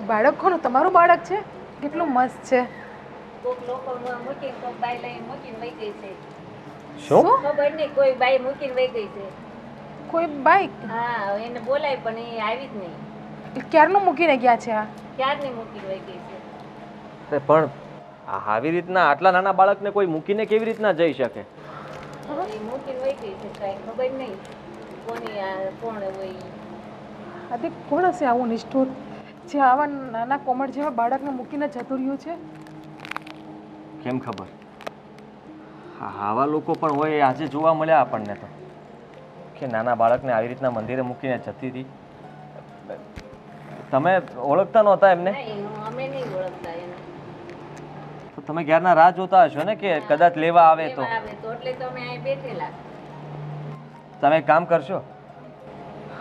બાળક કોનું? તમારું બાળક છે? કેટલું મસ્ત છે. કોક લોકો મૂકીને કોક બાઈ લઈને મૂકીને વહી ગઈ છે. શું? ખબર નહીં, કોઈ બાઈ મૂકીને વહી ગઈ છે. કોઈ બાઈક? હા, એને બોલાય પણ એ આવી જ નહીં. ક્યારનું મૂકીને ગયા છે આ? ક્યારની મૂકીને વહી ગઈ છે. પણ આવી રીતના આટલા નાના બાળકને કોઈ મૂકીને કેવી રીતના જઈ શકે? એ મૂકીને વહી ગઈ છે, કાંઈ ખબર નહીં કોની કોણ હોય. આ કોણ હશે આવું નિષ્ઠુર જે આવા નાના કોમળ જેવા બાળકને મૂકીને જતું રહ્યું છે? કેમ ખબર? આવા લોકો પણ હોય આજે જોવા મળ્યા આપણને તો, કે નાના બાળકને આવી રીતના મંદિરે મૂકીને જતી હતી. તમે ઓળખતા નહોતા એમને? અમે નહીં ઓળખતા એને. તો તમે ક્યારના રાહ જોતા હશો ને કે કદાચ લેવા આવે તો. એટલે તો અમે અહીં બેઠેલા. તમે એક કામ કરશો?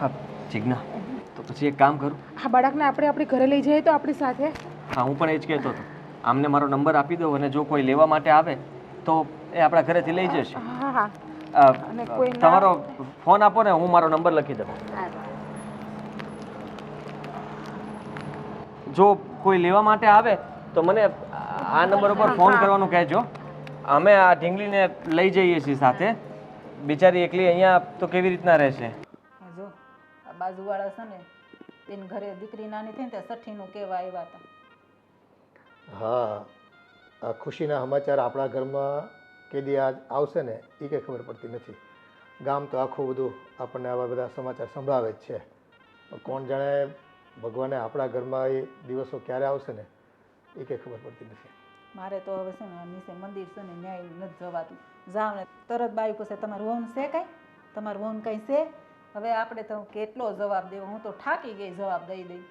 હા જીજ્ઞા, તો પછી એક કામ કરું, આ બાળકને આપણે આપણી ઘરે લઈ જઈએ તો આપણી સાથે? હા હું પણ એ જ કહેતો હતો. આમને મારો નંબર આપી દો અને જો કોઈ લેવા માટે આવે તો એ આપણા ઘરેથી લઈ જશે. હા હા. અને કોઈ તમારો ફોન આપો ને, હું મારો નંબર લખી દઉં. જો કોઈ લેવા માટે આવે તો મને આ નંબર ઉપર ફોન કરવાનું કહેજો. અમે આ ઢીંગલીને લઈ જઈએ છીએ સાથે. બિચારી એકલી અહીંયા તો કેવી રીતના રહેશે? જો આ બાજુવાળા છે ને તેની ઘરે દીકરી નાની થઈ ને ત્યાં સઠ્ઠીનું કહેવા આવ્યા હતા. હા, આ ખુશીના સમાચાર આપણા ઘરમાં કેદી આજ આવશે ને એ કંઈ ખબર પડતી નથી. ગામ તો આખું બધું આપણને આવા બધા સમાચાર સંભળાવે જ છે. કોણ જાણે ભગવાને આપણા ઘરમાં એ દિવસો ક્યારે આવશે ને એ કંઈ ખબર પડતી નથી. મારે તો હવે છે ને નીચે મંદિર છે ને ન્યાય નથી જવાતું. જાવ ને તરત બાઈ પૂછે તમારું વહન છે કાંઈ? તમારું વહન કંઈ છે? હવે આપણે તો કેટલો જવાબ દેવો, હું તો થાકી ગઈ જવાબ દઈ દઈ.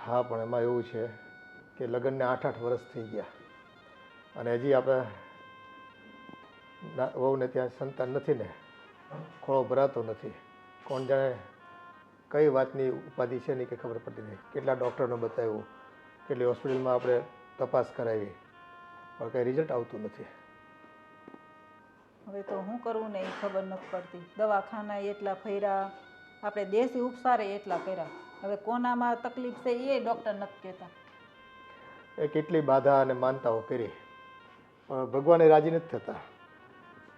હા, પણ એમાં એવું છે કે લગ્નને 8-8 વર્ષ થઈ ગયા અને હજી આપણે વહુને ત્યાં સંતાન નથી ને, ખોળો ભરાતો નથી. કોણ જાણે કઈ વાતની ઉપાધિ છે ને કે ખબર પડતી નહીં. કેટલા ડૉક્ટરને બતાવ્યું, કેટલી હોસ્પિટલમાં આપણે તપાસ કરાવી, પણ કંઈ રિઝલ્ટ આવતું નથી. હવે તો શું કરવું ને એ ખબર નથી પડતી. દવાખાના એટલા ફર્યા, આપણે દેશી ઉપચારે એટલા કર્યા. હવે કોનામાં તકલીફ છે એ ડૉક્ટર નથી કહેતા. એ કેટલી બાધા અને માનતાઓ કરી પણ ભગવાને રાજી નથી થતા.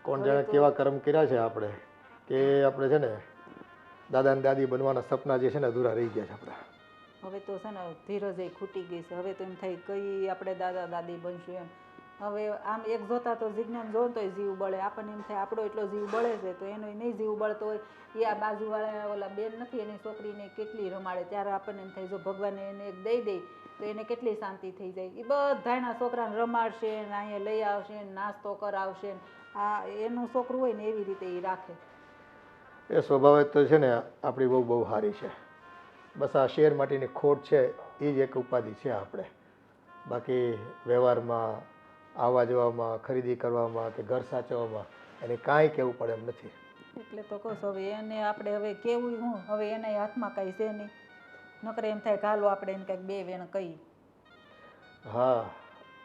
કોણ જાણે કેવા કર્મ કર્યા છે આપણે કે આપણે છે ને દાદા ને દાદી બનવાના સપના જે છે ને અધૂરા રહી ગયા છે આપણા. હવે તો છે ને ધીરજ ખૂટી ગઈ છે. હવે તો એમ થાય કઈ આપણે દાદા દાદી બનશું એમ. હવે આમ એક જોતા તો જીજ્ઞાન જોવો તોય જીવ બળે. આપણને એમ થાય આપણો એટલો જીવ બળે છે તો એનો નહીં જીવ બળતો હોય. એ આ બાજુવાળા ઓલા બેન નથી એની છોકરીને કેટલી રમાડે, ત્યારે આપણને એમ થાય જો ભગવાને એને એક દઈ દે તો એને કેટલી શાંતિ થઈ જાય. એ બધાના છોકરાને રમાડશે ને અહીંયા લઈ આવશે ને નાસ્તો કરાવશે ને આ એનું છોકરું હોય ને એવી રીતે એ રાખે. એ સ્વભાવે તો છે ને આપણી બહુ બહુ સારી છે. બસ આ શેર માટેની ખોટ છે એ જ એક ઉપાધિ છે આપણે. બાકી વ્યવહારમાં, આવવા જવામાં, ખરીદી કરવામાં કે ઘર સાચવવામાં એને કાંઈ કહેવું પડે એમ નથી. એટલે તો કહું છું હવે એને આપણે હવે કેવું હું હવે એના હાથમાં કાંઈ છે નહીં. નકરે એમ થાય હાલો આપણે એને કંઈક બે વેણ કહી. હા,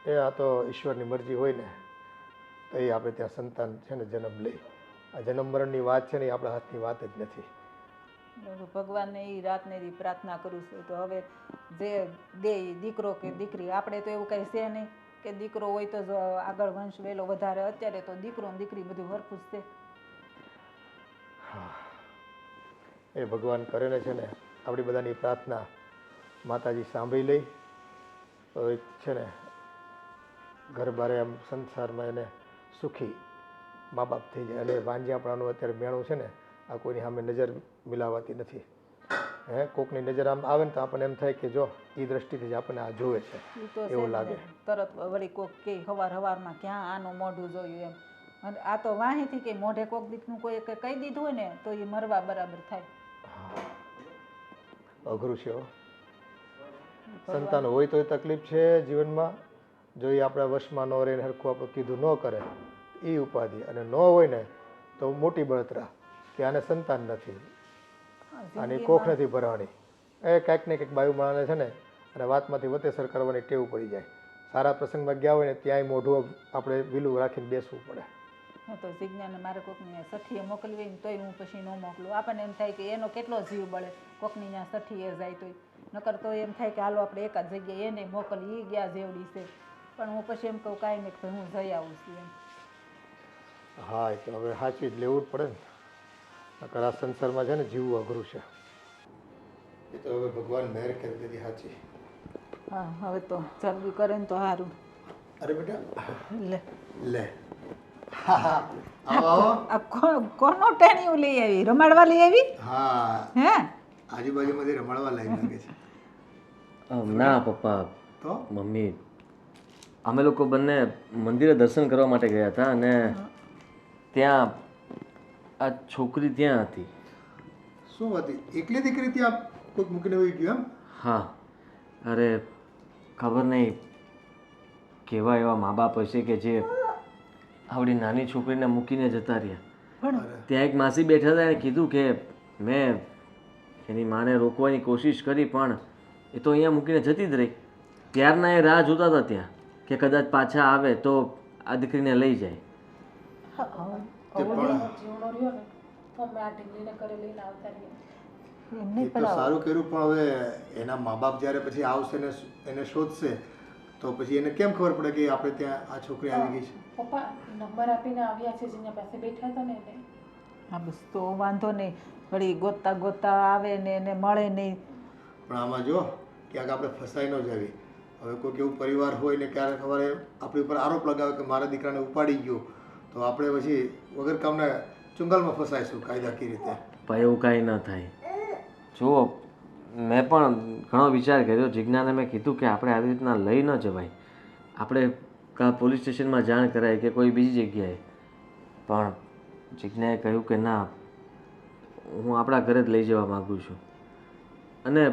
એ આ તો ઈશ્વરની મરજી હોય ને તો એ આપણે ત્યાં સંતાન છે ને જન્મ લઈ. આ જન્મ મરણની વાત છે ને એ આપણા હાથની વાત જ નથી. ભગવાનને એ રાતને દી પ્રાર્થના કરું છું તો હવે જે દે દીકરો કે દીકરી, આપણે તો એવું કંઈ છે નહીં કે દીકરો હોય તો જ આગળ વંશ વહેલો વધારે. અત્યારે તો દીકરો ને દીકરી બધું હરખું જ છે. હા, એ ભગવાન કરે ને છે ને આપણી બધાની પ્રાર્થના માતાજી સાંભળી લઈ તો એક છે ને ઘર બારે આમ સંસારમાં એને સુખી મા બાપ થઈ જાય. અને વાંજિયાપણાનું અત્યારે મેણું છે ને આ કોઈની સામે નજર મિલાવાતી નથી. કોકની નજર આમ આવે ને તો આપણને એમ થાય કે જો એ દ્રષ્ટિથી જ આપણને આ જોવે છે એવું લાગે. તરત વળી કોક કે હવારમાં ક્યાં આનું મોઢું જોયું એમ. અને આ તો વાહીથી કે મોઢે કોક દીકનું કોઈ કહી દીધું હોય ને તો એ મરવા બરાબર થાય. અઘરું છે. સંતાન હોય તો તકલીફ છે જીવનમાં. જો એ આપણા વશમાં ન રહે ને હરખું આપણે કીધું ન કરે એ ઉપાધિ, અને ન હોય ને તો મોટી બળતરા કે આને સંતાન નથી, આની કોખ નથી ભરવાની. એ કાંઈક ને કંઈક બાયુ માણસને છે ને અને વાતમાંથી વતેસર કરવાની ટેવ પડી જાય. સારા પ્રસંગમાં ગયા હોય ને ત્યાંય મોઢું આપણે વિલું રાખીને બેસવું પડે. હું તો જિજ્ઞાને મારે કોકની સઠીએ મોકલવી હોય ને તોય હું પછી ન મોકલું. આપણને એમ થાય કે એનો કેટલો જીવ બળે કોકની ત્યાં સઠીએ જાય તોય, નકર તો એમ થાય કે હાલો આપણે એક જ જગ્યાએ એને મોકલી, એ ગયા જેવડી છે. પણ હું પછી એમ કહું કાંઈ નહીં કે હું જઈ આવું છું એમ. હા એ તો હવે સાચવી જ લેવું જ પડે ને, નકર આ સંસારમાં છે ને જીવવું અઘરું છે. એ તો હવે ભગવાન મહેર કરી દીધી સાચી. હા હવે તો જલ્દી કરે ને તો સારું. અરે બેટા લે લે, હા હા આવો આવો. આ કોનો ટેણીયું લઈ આવી? રમાડવા લઈ આવી? હા હે આજુબાજુમાંથી રમાડવા લાગી લાગે છે. ના પપ્પા, તો મમ્મી, અમે લોકો બંને મંદિરે દર્શન કરવા માટે ગયા હતા અને ત્યાં આ છોકરી ત્યાં હતી. શું હતી? એકલી દીકરી ત્યાં કોઈક મૂકીને વહી ગયું એમ? હા, અરે ખબર નહીં કેવા એવા મા બાપ હશે કે જે આવડી નાની છોકરીને મૂકીને જતા રહ્યા. પણ ત્યાં એક માસી બેઠા હતા, એને કીધું કે મેં એની માને રોકવાની કોશિશ કરી પણ એ તો અહીંયા મૂકીને જતી જ રહી. ત્યારના એ રાહ જોતા હતા ત્યાં કે કદાચ પાછા આવે તો આ દીકરીને લઈ જાય. જીવનો રહ્યો ને તો અમે આ ઢીંગલીને ઘરે લઈને આવતા રહીએ. એમને એ તો સારું કર્યું, પણ હવે એના મા બાપ જ્યારે પછી આવશે ને એને શોધશે તો પછી એને કેમ ખબર પડે કે આપણે ત્યાં આ છોકરી આવી ગઈ છે? પપ્પા નંબર આપીને આવ્યા છે જેના પાસે બેઠા હતા ને એને. હા બસ તો વાંધો નહીં, વળી ગોતતા ગોતતા આવે ને એને મળે નહીં. પણ આમાં જો ક્યાંક આપણે ફસાઈ ન જવી. હવે કોઈક એવું પરિવાર હોય ને ક્યારેક સવારે આપણી ઉપર આરોપ લગાવે કે મારા દીકરાને ઉપાડી ગયો, તો આપણે પછી વગર કામના ચુંગાલમાં ફસાઈશું કાયદાકીય રીતે. પણ એવું કાંઈ ન થાય. જુઓ, મેં પણ ઘણો વિચાર કર્યો. જિજ્ઞાને મેં કીધું કે આપણે આવી રીતના લઈ ન જવાય, આપણે કાં પોલીસ સ્ટેશનમાં જાણ કરાય કે કોઈ બીજી જગ્યાએ. પણ જિજ્ઞાએ કહ્યું કે ના, હું આપણા ઘરે જ લઈ જવા માગું છું. અને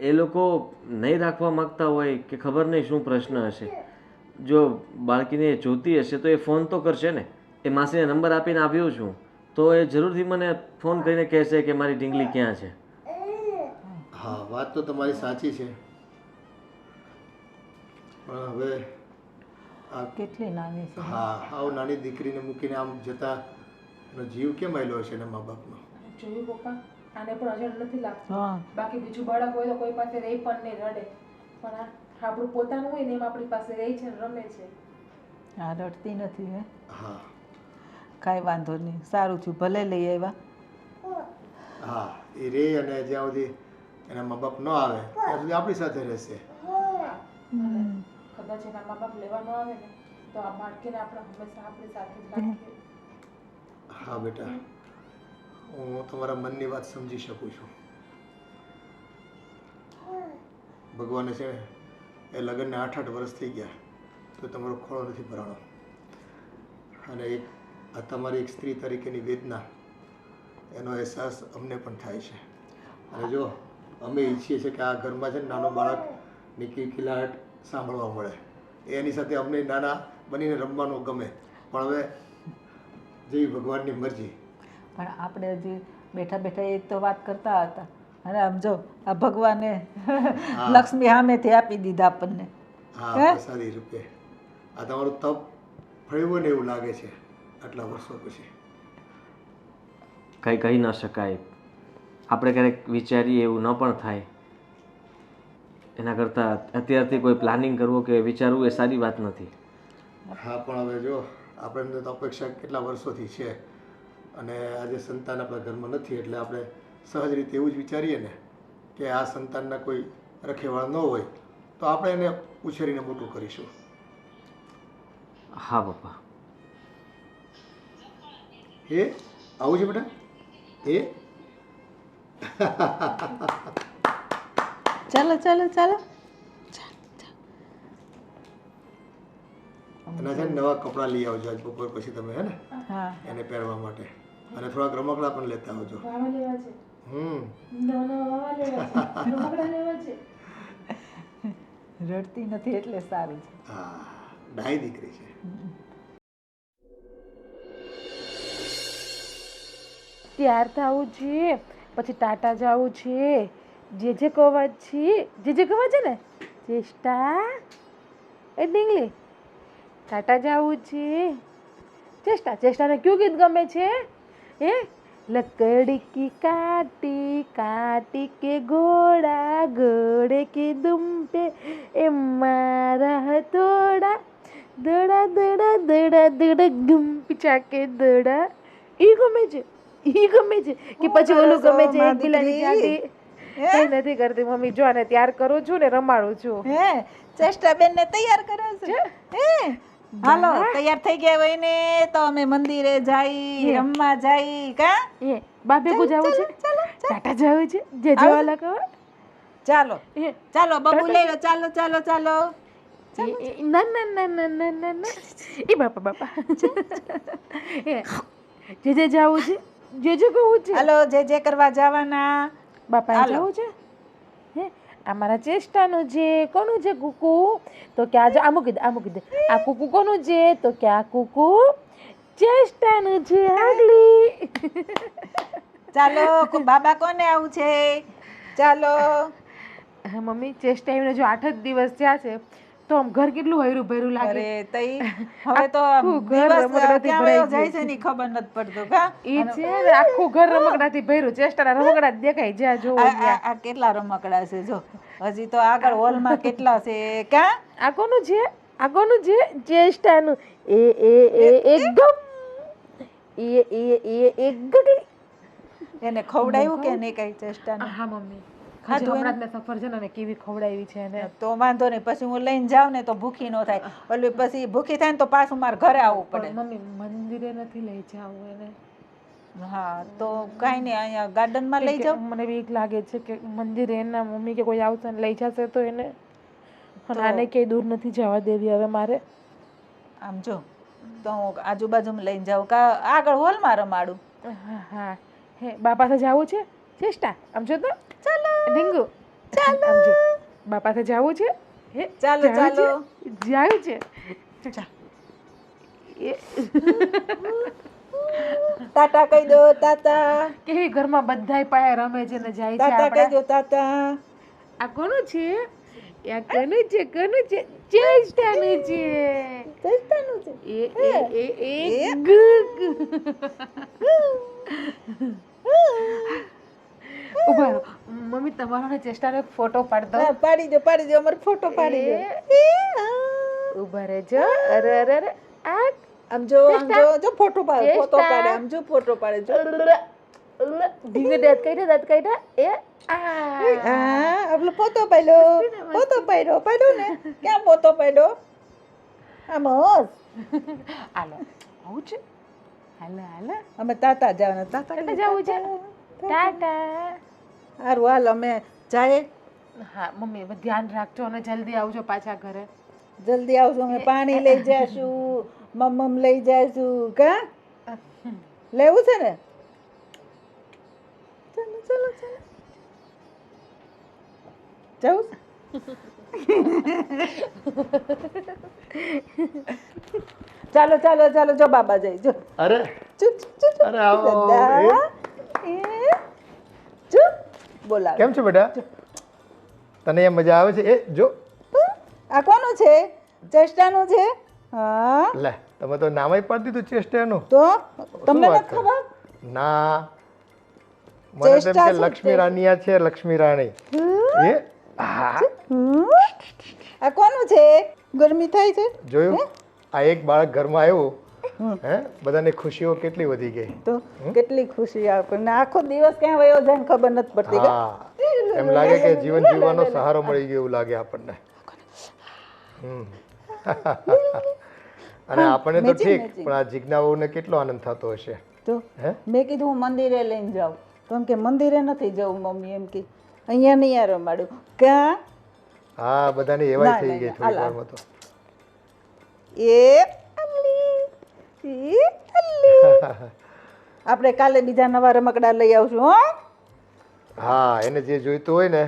એ લોકો નહીં રાખવા માગતા હોય કે ખબર નહીં શું પ્રશ્ન હશે. જો બાળકીને જોતી હશે તો એ ફોન તો કરશે ને. એ માસીને નંબર આપીને આવ્યો છું તો એ જરૂરથી મને ફોન કરીને કહેશે કે મારી ઢીંગલી ક્યાં છે. હા વાત તો તમારી સાચી છે, પણ હવે આ કેટલી નાની છે. હા આવ નાની દીકરીને મૂકીને આમ જતા એનો જીવ કેમ આવેલો હશે એના મા બાપનો? જોયું પપ્પા, આને પણ અજણ નથી લાગતું. હા બાકી બીજું બાળક હોય તો કોઈ પાસે રહી પણ નહીં, રડે. પણ આ આપણું પોતાનું હોય ને એમ આપણી પાસે રહી છે ને રમે છે. હા રડતી નથી હે. હા કાંઈ વાંધો નહીં, સારું થયું ભલે લઈ આવ્યા. હા એ રે, અને જ્યાં સુધી એના મા બાપ ન આવે ત્યાં સુધી આપણી સાથે રહેશે. કદાચ એના મા બાપ લેવા ન આવે ને તો આ બાળકીને આપણે હંમેશા આપણી સાથે જ રાખીએ. હા બેટા, હું તમારા મનની વાત સમજી શકું છું. ભગવાને છે ને એ લગ્નને 8-8 વર્ષ થઈ ગયા તો તમારો ખોળો નથી ભરાણો. અને એક આ તમારી એક સ્ત્રી તરીકેની વેદના, એનો અહેસાસ અમને પણ થાય છે. અને જો અમે ઈચ્છીએ છીએ કે આ ઘરમાં છે ને નાનો બાળકની કિલકિલાટ સાંભળવા મળે, એની સાથે અમને નાના બનીને રમવાનું ગમે. પણ હવે જેવી ભગવાનની મરજી. પણ આપણે હજી બેઠા બેઠા એ તો વાત કરતા હતા, અને આમ જો આ ભગવાને લક્ષ્મી સામેથી આપી દીધા આપણને. હા પ્રસાદી રૂપે આ તમારું તપ ફળ્યું ને એવું લાગે છે આટલા વર્ષો પછી. કંઈ કહી ન શકાય. આપણે ક્યારેક વિચારીએ એવું ન પણ થાય. એના કરતાં અત્યારથી કોઈ પ્લાનિંગ કરવો કે વિચારવું એ સારી વાત નથી. હા પણ હવે જો આપણને તો અપેક્ષા કેટલા વર્ષોથી છે, અને આજે સંતાન આપણા ઘરમાં નથી એટલે આપણે સહજ રીતે એવું જ વિચારીએ ને કે આ સંતાનના કોઈ રખેવાળ ન હોય તો આપણે એને ઉછેરીને મોટું કરીશું. હા પપ્પા. એ આવું છે બેટા? એ ચાલો ચાલો ચાલો. એના છે ને નવા કપડાં લઈ આવજો આજ બપોર પછી તમે, હે ને, હા એને પહેરવા માટે. અને થોડાક રમકડા પણ લેતા આવજો. વાવા લેવા છે. હમ નવા નવા વાવા લેવા છે. રમકડા લેવા છે. રડતી નથી એટલે સારું છે. હા ડાય દીકરી છે. ત્યાર થવું છે, પછી ટાટા જવું છે, જે કહેવા છે, જે કહેવા છે ને, ચેષ્ટા એ ડીંગલી ટાટા જવું છે, ચેષ્ટા ચેષ્ટાને કયું ગીત ગમે છે હે લકડી કી કાટી કાટી કે ઘોડા ઘોડે કે દુમ પે એ મારા હથોડા દડા દડા દડા દડા ગુમ પીછા કે દડા ઈ ગમે છે કે પછી ઓલું ગમે છે એક બિલાડી જાતી કઈ નથી કરતી મમ્મી જો આને તૈયાર કરું છું ને રમાડું છું હે ચેષ્ટાબેન ને તૈયાર કરો છો હે હાલો તૈયાર થઈ ગયા હોય ને તો અમે મંદિરે જઈ રમવા જઈ કા એ બા ભેગું જવું છે ટાટા જવું છે જે જોવા લાગો ચાલો ચાલો બબુ લેવો ચાલો ચાલો ચાલો ના ના ના ના ના ના ના એ બાપા જે જવું છે જે કહું છે હાલો જે કરવા જવાના બાપા જવું છે હે અમારા ચેષ્ટાનું છે કોનું છે કુકુ તો કે આ મૂકી દે આ કુકુ કોનું છે તો કે આ કુકુ ચેષ્ટાનું છે આગલી ચાલો બાબા કોને આવું છે ચાલો મમ્મી ચેષ્ટા એમને જો 8 જ દિવસ થયા છે તો આમ ઘર કેટલું હૈરું ભર્યું લાગે અરે તઈ હવે તો ઘર દિવસ રમકડાથી ક્યાં ભરાઈ વયો જાય છે ની ખબર નથી પડતું કા ઈ છે ને આખું ઘર રમકડાથી ભર્યું ચેષ્ટાના રમકડા જ દેખાય જ્યાં જોવો ત્યાં આ કેટલા રમકડા છે જો હજી તો આગળ હોલમાં કેટલા છે કા આ કોનું છે ચેષ્ટાનું એક ગમ એક ગગડી એને ખવડાવ્યું કે નહીં કઈ ચેષ્ટાને હા મમ્મી ખાધું હમણાં જ સફરજન અને કેવી ખવડાવી છે એને તો વાંધો નહીં પછી હું લઈને જાઉં ને તો ભૂખી ન થાય ઓલી પછી ભૂખી થાય ને તો પાછું મારે ઘરે આવવું પડે મમ્મી મંદિરે નથી લઈ જાવું એને હા તો કાંઈ નહીં અહીંયા ગાર્ડનમાં લઈ જાઉં મને બીક લાગે છે કે મંદિરે એના મમ્મી કે કોઈ આવશે ને લઈ જશે તો એને અને આને ક્યાંય દૂર નથી જવા દેવી હવે મારે આમ જો તો હું આજુબાજુમાં લઈને જાઉં કા આગળ હોલમાં રમાડું હા હે બા પાસે જવું છે ચેષ્ટા આમ જો તો ચાલો ઢીંગુ ચાલો આમ જો બા પાસે જવું છે હે ચાલો ચાલો જાયું છે ટાટા કહી દો ટાટા કેવી ઘરમાં બધાય પાયે રમે છે ને જાય છે ટાટા કહી આપણા દો ટાટા આ કોનું છે આ કોનું છે ચેષ્ટાનું છે ચેષ્ટાનું છે એ ગુગ ઉભા રહો મમ્મી તમારો ને ચેષ્ટાનો એક ફોટો પાડ દો પાડી દો અમારો ફોટો પાડી દો ઉભા રહેજો અરે અરે અરે આ આમ જો ફોટો પાડે આમ જો ફોટો પાડે જો ધીમે દાંત કાઢ્યા એ આ આપણો પોતો પાડ્યો ને ક્યાં પોતો પાડ્યો આમ હસ હાલો આવું છે હાલો અમે તાતા જવાના તાતા એટલે જવું છે ટાટા સારું હાલ અમે જાય હા મમ્મી હવે ધ્યાન રાખજો અને જલ્દી આવજો પાછા ઘરે જલ્દી આવજો અમે પાણી લઈ જઈશું મમ્મ લઈ જઈશું કા લેવું છે ને ચાલો જવું ચાલો જો બાબા જઈ જો અરે અરે આવો બોલાવ કેમ છો બેટા તને એ મજા આવે છે એ જો આ કોનું છે ચેષ્ટાનું છે હા લે તમે તો નામ પાડી દીધું ચેષ્ટાનું તો તમને શું નથી વાત કરો? ખબર ના મને તેમ ચેષ્ટા કે શું લક્ષ્મી રાણીયા છે લક્ષ્મી રાણી એ હા આ કોનું છે ગરમી થાય છે જોયું આ એક બાળક ઘરમાં આવ્યું હે બધાની ખુશીઓ કેટલી વધી ગઈ તો કેટલી ખુશી આપણને આખો દિવસ ક્યાં વયો જાય ને ખબર નથી પડતી કે હા એમ લાગે કે જીવન જીવવાનો સહારો મળી ગયો એવું લાગે આપણને અને આપણને તો ઠીક પણ આ જીજ્ઞાઓને કેટલો આનંદ થતો હશે તો હે મેં કીધું હું મંદિરે લઈને જાઉં તો એમ કે મંદિરે નથી જવું મમ્મી એમ કે અહીંયા નહીં આ રમાડું ક્યાં હા બધાની એવાય ના, થઈ ના, ગઈ ના, થોડી હાલ, વારમાં તો આપણે કાલે બીજા નવા રમકડા લઈ આવશું હો હા એને જે જોઈતું હોય ને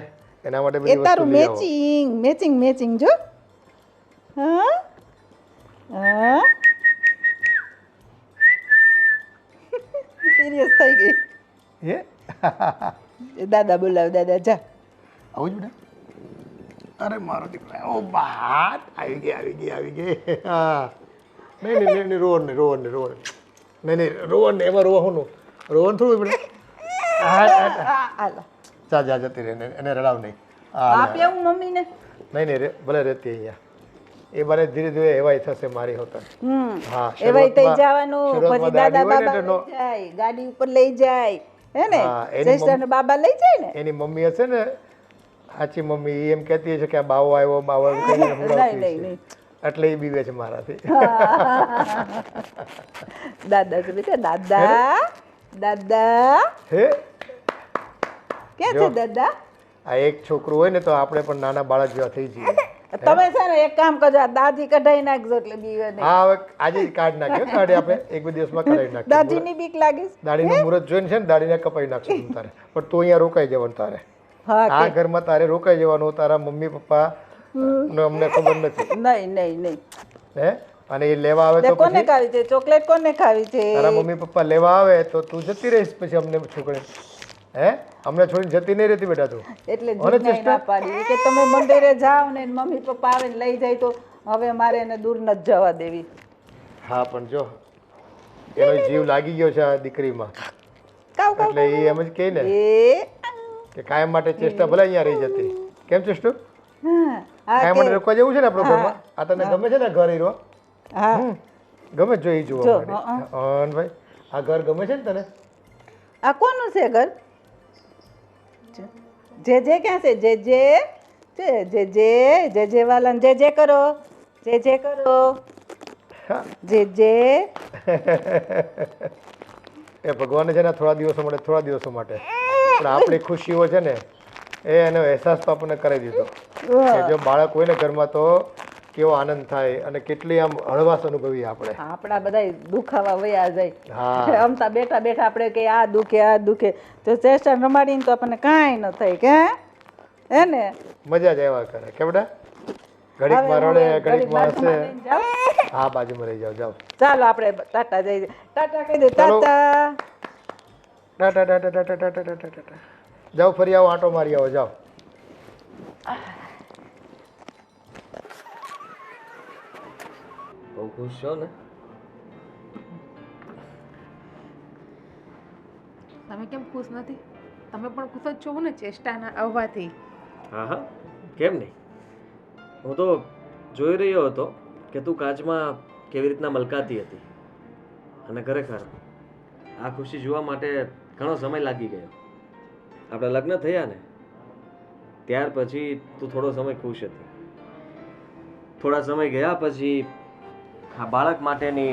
એના માટે એ બધી વસ્તુ તારું લઈ આવો મેચિંગ જો હા હા સિરિયસ થઈ ગઈ હે દાદા બોલાવ દાદા જા આવું જ બેટા અરે મારો દીકરો ઓ બાત આવી ગઈ હા નહીં રોવન નહીં એમાં રોવાનું રોવન થોડું પડે હાલો જા જા જતી રહે એને રડાવ નહીં આપી આવું મમ્મીને નહીં રે ભલે રહેતી અહીંયા એ બારે ધીરે ધીરે એવાય થશે મારી હોતા હા એવાય થઈ શરૂઆતમાં- જવાનું શરૂઆતમાં પછી દાદા દાદી હોય ને બાબા તો લઈ જાય ગાડી ઉપર લઈ જાય હે ને હા, એની શ્રેષ્ઠ બાબા લઈ જાય ને એની મમ્મી હશે ને સાચી મમ્મી ઈ એમ કહેતી હશે કે આ બાવો આવ્યો કહીને નહીં હુડાવતી નહીં હશે. નહીં એટલે એ બીવે છે મારાથી દાદા કે બેટા દાદા દાદા હે ક્યાં જો. છે દાદા આ એક છોકરું હોય ને તો આપણે પણ નાના બાળક જેવા થઈ જઈએ તમે છે ને એક કામ કરજો આ દાદી કઢાઈ નાખજો એટલે બીવે નહીં હા હવે આજે જ કાઢ નાખ્યો દાઢી આપણે એક બે દિવસમાં કરાવી નાખીએ દાદીની બીક લાગીશ દાઢીનું મુહૂર્ત જોઈને છે ને દાઢીને કપાઈ નાખશું તું તારે પણ તું અહીંયા રોકાઈ જવાનું તારે હા આ ઘરમાં તારે રોકાઈ જવાનું તારા મમ્મી પપ્પા અમને ખબર નથી નહીં નહીં નહીં હે અને એ લેવા આવે તે તો કોને પછી ખાવી છે ચોકલેટ કોને ખાવી છે તારા મમ્મી પપ્પા લેવા આવે તો તું જતી રહીશ પછી અમને છોકરી હે અમને છોડીને જતી નહીં રહેતી બેટા તું એટલે ઓને જીજ્ઞાએ ચેષ્ટા? ના પાડી કે તમે મંદિરે જાઓ ને મમ્મી પપ્પા આવે ને લઈ જાય તો હવે મારે એને દૂર નથી જવા દેવી હા પણ જો એનો જીવ લાગી ગયો છે આ દીકરીમાં કાવ કાવ એટલે એ એમ જ કહે ને એ કે કાયમ માટે ચેષ્ટા ભલે અહીંયા રહી જતી કેમ ચેષ્ટુ હા કાયમ માટે રોકવા જેવું છે ને આપણો ઘરમાં આ તને ગમે છે ને ઘર હીરો હા ગમે જ જો એ જો, જોવા માટે ભાઈ આ ઘર ગમે છે ને તને આ કોનું છે ઘર જે ક્યાં છે જે વાલાને જે કરો જે કરો હા. જે એ ભગવાને છે ને થોડા દિવસો માટે પણ આપણી ખુશીઓ છે ને એનો અહેસાસ તો આપણને કરી દીધો કે જો બાળક હોય ને ઘરમાં તો કેવો આનંદ થાય અને કેટલી આમ હળવાશ અનુભવીએ આપણે આપણા બધા દુખાવા વયા જાય હા અમતા બેઠા બેઠા આપણે કે આ દુખે તો ચેષ્ટા રમાડીને તો આપણને કાંઈ ન થાય કે હે ને મજા જ આવ્યા કરે કે બેટા ઘડીકમાં રડે ઘડીકમાં હસે હા બાજુમાં રહી જાઓ ચાલો આપણે ટાટા જઈએ ટાટા કહી દે ચાલો. ટાટા ટાટા જાઓ ફરી આવો આંટો મારી આવો જાઓ બહુ ખુશ છો ને તમે કેમ ખુશ નથી તમે પણ ખુશ જ છો ને ચેષ્ટાના આવવાથી હા હા કેમ નહીં હું તો જોઈ રહ્યો હતો કે તું કાચમાં કેવી રીતના મલકાતી હતી અને ખરેખર આ ખુશી જોવા માટે ઘણો સમય લાગી ગયો આપણે લગ્ન થયા ને ત્યાર પછી તું થોડો સમય ખુશ હતી થોડા સમય ગયા પછી આ બાળક માટેની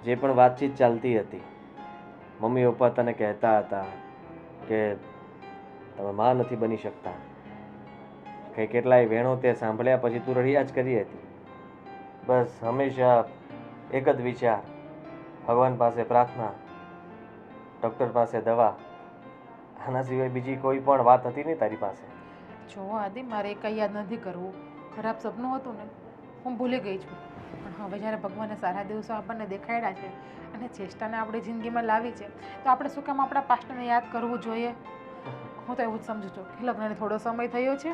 જે પણ વાતચીત ચાલતી હતી મમ્મી પપ્પા તને કહેતા હતા કે તમે માં નથી બની શકતા કંઈ કેટલાય વેણો તે સાંભળ્યા પછી તું રડ્યા જ કરી હતી બસ હંમેશા એક જ વિચાર ભગવાન પાસે પ્રાર્થના ડૉક્ટર પાસે દવા આના સિવાય બીજી કોઈ પણ વાત હતી નહીં તારી પાસે જો આદિ મારે કંઈ યાદ નથી કરવું ખરાબ સપનું હતું ને હું ભૂલી ગઈ છું પણ હવે જ્યારે ભગવાને સારા દિવસો આપણને દેખાડ્યા છે અને ચેષ્ટાને આપણી જિંદગીમાં લાવી છે તો આપણે શું કામ આપણા પાસ્ટને યાદ કરવું જોઈએ હું તો એવું જ સમજુ છું કે લગ્નને થોડો સમય થયો છે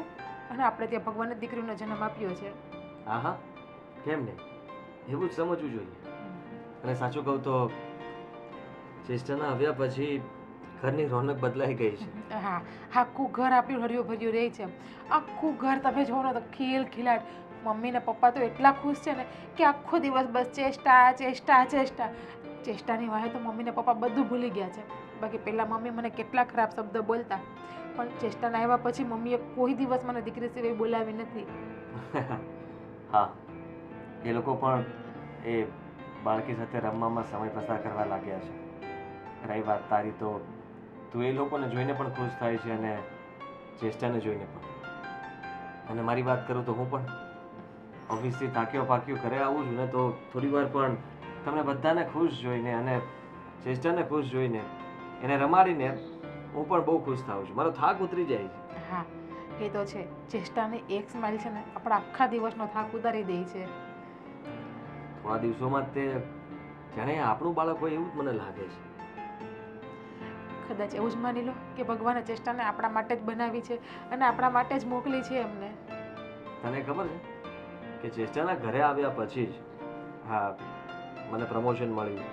અને આપણે ત્યાં ભગવાને દીકરીનો જન્મ આપ્યો છે હા હા કેમ નહીં એવું જ સમજવું જોઈએ અને સાચું કહું તો ચેષ્ટાના આવ્યા પછી ઘરની રોનક બદલાઈ ગઈ છે હા આખું ઘર આપણું હર્યું ભર્યું રહે છે આખું ઘર તમે જુઓ ને તો ખીલ ખીલાટ મમ્મી ને પપ્પા તો એટલા ખુશ છે ને કે આખો દિવસ બસ ચેષ્ટાની વાહે તો મમ્મી ને પપ્પા બધું ભૂલી ગયા છે બાકી પહેલાં મમ્મી મને કેટલા ખરાબ શબ્દ બોલતા પણ ચેષ્ટાના આવ્યા પછી મમ્મીએ કોઈ દિવસ મને દીકરી સિવાય બોલાવી નથી હા એ લોકો પણ એ બાળકી સાથે રમવામાં સમય પસાર કરવા લાગ્યા છે રહી વાત તારી તો તું એ લોકોને જોઈને પણ ખુશ થાય છે અને ચેષ્ટાને જોઈને પણ અને મારી વાત કરું તો હું પણ ઓફિસથી થાક્યો પાક્યો ઘરે આવું છું ને તો થોડી વાર પણ તમને બધાને ખુશ જોઈને અને ચેષ્ટાને ખુશ જોઈને એને રમાડીને હું પણ બહુ ખુશ થાઉં છું મારો થાક ઉતરી જાય છે હા એ તો છે ચેષ્ટાની એક સ્માઇલ છે ને આપણા આખા દિવસનો થાક ઉતારી દે છે થોડા દિવસોમાં તે જાણે આપણું બાળક હોય એવું જ મને લાગે છે કદાચ એવું જ માની લો કે ભગવાને ચેષ્ટાને આપણા માટે જ બનાવી છે અને આપણા માટે જ મોકલી છે એમને તને ખબર છે કે ચેષ્ટાના ઘરે આવ્યા પછી જ હા મને પ્રમોશન મળ્યું,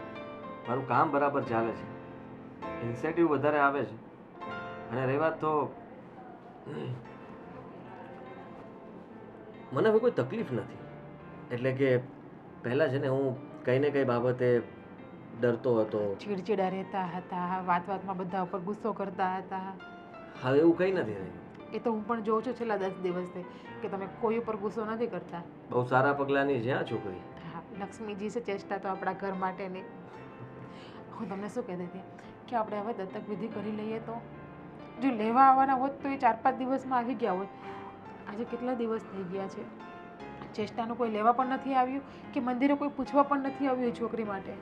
મારું કામ બરાબર ચાલે છે, ઇન્સેન્ટિવ વધારે આવે છે. અને રહી વાત તો મને હવે કોઈ તકલીફ નથી. એટલે કે પહેલાં છે ને હું કંઈ ને કંઈ બાબતે ડરતો હતો. ચીડચીડા રહેતા હતા, વાત વાતમાં બધા ઉપર ગુસ્સો કરતા હતા. હવે એવું કંઈ નથી રહ્યું. એ તો હું પણ જોઉં છું છેલ્લા 10 દિવસથી કે તમે કોઈ ઉપર ગુસ્સો નથી કરતા. બહુ સારા પગલાંની છે આ છોકરી. હા, લક્ષ્મીજી છે ચેષ્ટા તો આપણા ઘર માટેની. હું તમને શું કહેતી હતી કે આપણે હવે દત્તક વિધિ કરી લઈએ તો જો લેવા આવવાના હોત તો એ 4-5 દિવસમાં આવી ગયા હોત. આજે કેટલા દિવસ થઈ ગયા છે, ચેષ્ટાનું કોઈ લેવા પણ નથી આવ્યું કે મંદિરે કોઈ પૂછવા પણ નથી આવ્યું એ છોકરી માટે.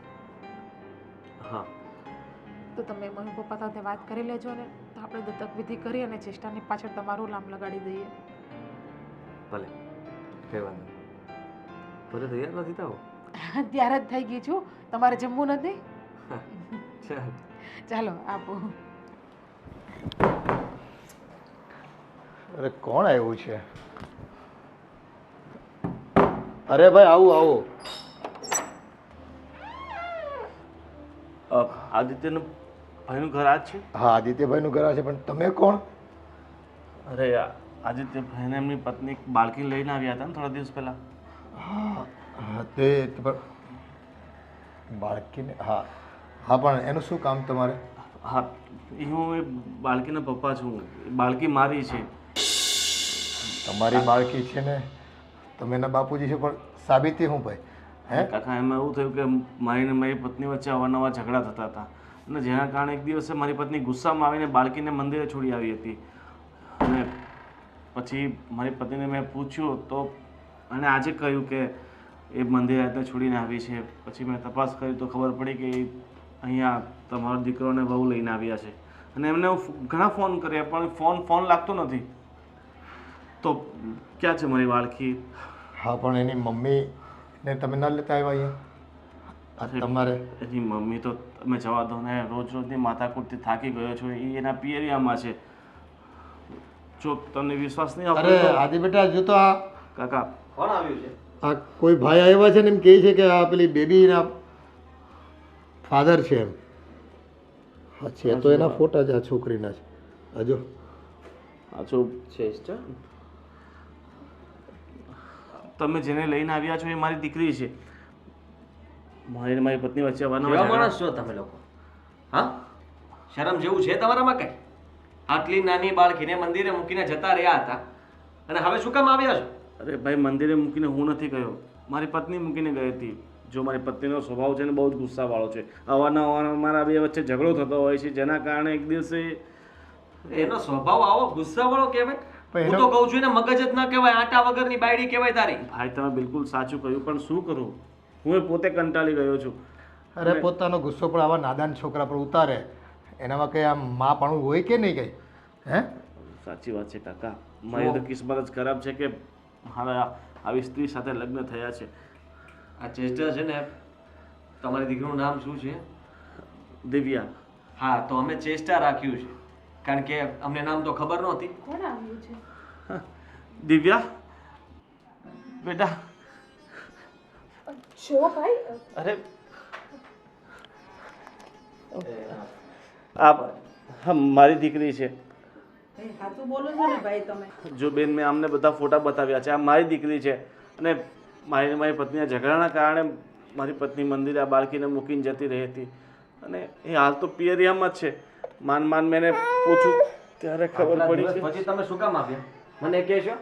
હા, તો તમે મમ્મી પપ્પા સાથે વાત કરી લેજો ને, તો આપણે દત્તક વિધિ કરી અને ચેષ્ટાની પાછળ તમારું નામ લગાડી દઈએ. ભલે, કઈ વાંધો નહીં. ભલે તૈયાર નથી થાવ. ત્યારે જ થઈ ગઈ છું, તમારે જમવું નથી? ચાલ. ચાલો આપો. અરે કોણ આવ્યું છે? અરે ભાઈ આવું આવો. આદિત્યનું ભાઈનું ઘર આ જ છે? હા, આદિત્યભાઈનું ઘર આ છે, પણ તમે કોણ? અરે આદિત્ય ભાઈને એમની પત્ની એક બાળકી લઈને આવ્યા હતા ને થોડા દિવસ પહેલા. હા હા, તે પણ બાળકીને હા હા, પણ એનું શું કામ તમારે? હા, હું એ બાળકીના પપ્પા છું. એ બાળકી મારી છે. તમારી બાળકી છે ને તમે એના બાપુજી છો, પણ સાબિતી શું ભાઈ? હે કાકા, એમાં એવું થયું કે મારી ને મારી પત્ની વચ્ચે અવારનવાર ઝઘડા થતા હતા અને જેના કારણે એક દિવસે મારી પત્ની ગુસ્સામાં આવીને બાળકીને મંદિરે છોડી આવી હતી. અને પછી મારી પત્નીને મેં પૂછ્યું તો એણે આજે કહ્યું કે એ મંદિરે રાતને છોડીને આવી છે. પછી મેં તપાસ કરી તો ખબર પડી કે એ અહીંયા તમારો દીકરોને વહુ લઈને આવ્યા છે. અને એમને હું ઘણા ફોન કર્યા પણ ફોન લાગતો નથી. તો ક્યાં છે મારી બાળકી? હા, પણ એની મમ્મી ને તમે ન લેતા આવ્યા અહીંયા? તમારે એની મમ્મી તો તમે જવા દો ને, રોજની માથાકૂટથી થાકી ગયો છું. એ એના પિયરિયામાં છે. જો તમને વિશ્વાસ નહીં અરે આવતો તો- આદિ બેટા જો તો આ કાકા, કોણ આવ્યું છે? આ કોઈ ભાઈ આવ્યા છે ને એમ કહે છે કે આ પેલી બેબીના ફાધર છે એમ. હા છે તો એના ફોટા જ આ છોકરીના છે. હજુ પાછું ચેષ્ટા? તમે જેને લઈને આવ્યા છો એ મારી દીકરી છે. મારી ને મારી પત્ની વચ્ચે અવારનવાર કેવા ઝઘડા- માણસ છો તમે લોકો? હા, શરમ જેવું છે તમારામાં કઈ? આટલી નાની બાળકીને મંદિરે મૂકીને જતા રહ્યા હતા અને હવે શું કામ આવ્યા છો? અરે ભાઈ, મંદિરે મૂકીને હું નથી ગયો, મારી પત્ની મૂકીને ગઈ હતી. જો મારી પત્નીનો સ્વભાવ છે ને બહુ જ ગુસ્સાવાળો છે. અવારનવાર અમારા બે વચ્ચે ઝઘડો થતો હોય છે, જેના કારણે એક દિવસે એનો સ્વભાવ આવો ગુસ્સાવાળો કહેવાય? પણ હું તો કહું છું ને, મગજ જ ન કહેવાય, આટા વગરની બાયડી કહેવાય તારી. ભાઈ તમે બિલકુલ સાચું કહ્યું, પણ શું કરું? હું એ પોતે કંટાળી ગયો છું. અરે પોતાનો ગુસ્સો પણ આવા નાદાન છોકરા પર ઉતારે એનામાં કઈ આમ માપણું હોય કે નહીં કઈ? હે સાચી વાત છે કાકા. મારી તો કિસ્મત જ ખરાબ છે કે મારા આવી સ્ત્રી સાથે લગ્ન થયા છે. આ ચેષ્ટા છે ને, તમારી દીકરીનું નામ શું છે? દિવ્યા. હા, તો અમે ચેષ્ટા રાખ્યું છે, કારણ કે અમને નામ તો ખબર નહોતી. કોણ આવ્યું છે? દિવ્યા બેટા. જો ભાઈ, અરે આ હા મારી દીકરી છે. સાચું બોલો છો ને ભાઈ તમે? જો બેન, મેં અમને બધા ફોટા બતાવ્યા છે. આ મારી દીકરી છે. અને મારી પત્નીના ઝઘડાના કારણે મારી પત્ની મંદિરે આ બાળકીને મૂકીને જતી રહી હતી અને એ હાલ તો પિયરિયામાં જ છે. માન મેં એને પૂછ્યું ત્યારે ખબર આટલા પડી દિવસ છે. પછી તમે શું કામ આવ્યા? મને કહેશો?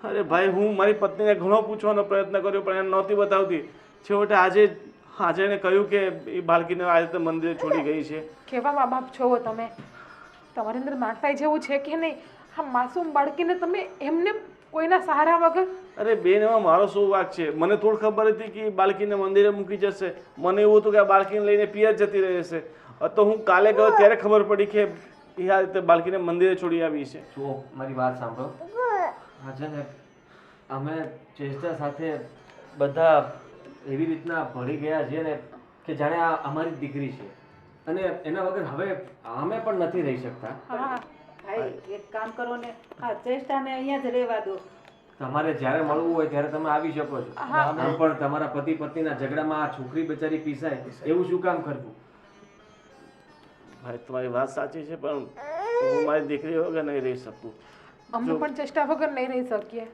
અરે ભાઈ, હું મારી પત્નીને ઘણો પૂછવાનો પ્રયત્ન કર્યો પણ એને નહોતી બતાવતી. છેવટે આજે એને કહ્યું કે એ બાળકીને આ રીતે મંદિરે છોડી ગઈ છે. કેવા મા બાપ છો તમે? તમારી અંદર માણસાઈ જેવું છે કે નહીં? આ માસૂમ બાળકીને તમે એમને કોઈના સહારા વગર? અરે બેન, એમાં મારો શું વાંક છે? મને થોડી ખબર હતી કે એ બાળકીને મંદિરે મૂકી જશે. મને એવું હતું કે આ બાળકીને લઈને પિયર જતી રહેશે. તો હું કાલે ગયો ત્યારે ખબર પડી કે એ આ રીતે બાળકીને મંદિરે છોડી આવી છે. જુઓ, મારી વાત સાંભળો. હા છે ને, અમે ચેષ્ટા સાથે બધા એવી રીતના ભળી ગયા છીએ ને કે જાણે આ અમારી દીકરી છે અને એના વગર હવે અમે પણ નથી રહી શકતા. હા, ભાઈ એક કામ કરો ને, હા ચેષ્ટાને અહીંયા જ રહેવા દો. તમારે જ્યારે મળવું હોય ત્યારે તમે આવી શકો છો. આમ પણ તમારા પતિ પત્નીના ઝઘડામાં આ છોકરી બચારી પીસાય એવું શું કામ કરવું? ભાઈ તમારી વાત સાચી છે, પણ હું મારી દીકરી વગર નહીં રહી શકું. અમે પણ ચેષ્ટા વગર નહીં રહી શકીએ.